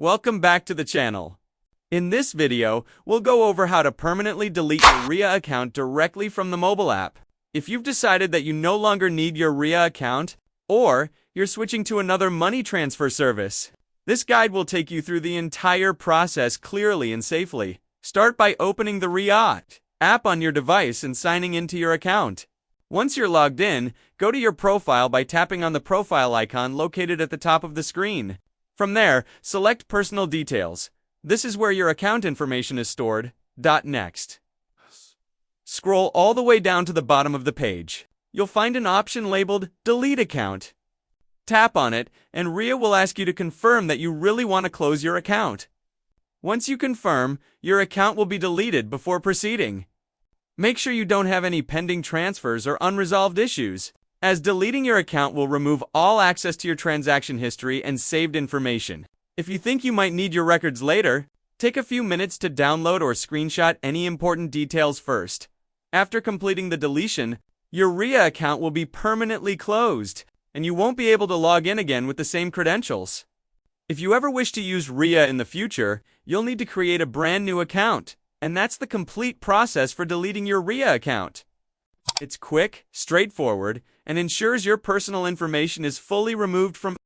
Welcome back to the channel. In this video, we'll go over how to permanently delete your Ria account directly from the mobile app. If you've decided that you no longer need your Ria account, or you're switching to another money transfer service, this guide will take you through the entire process clearly and safely. Start by opening the Ria app on your device and signing into your account. Once you're logged in, go to your profile by tapping on the profile icon located at the top of the screen. From there, select Personal Details. This is where your account information is stored. Next. Scroll all the way down to the bottom of the page. You'll find an option labeled Delete Account. Tap on it, and Ria will ask you to confirm that you really want to close your account. Once you confirm, your account will be deleted before proceeding. Make sure you don't have any pending transfers or unresolved issues, as deleting your account will remove all access to your transaction history and saved information. If you think you might need your records later, take a few minutes to download or screenshot any important details first. After completing the deletion, your Ria account will be permanently closed, and you won't be able to log in again with the same credentials. If you ever wish to use Ria in the future, you'll need to create a brand new account, and that's the complete process for deleting your Ria account. It's quick, straightforward, and ensures your personal information is fully removed from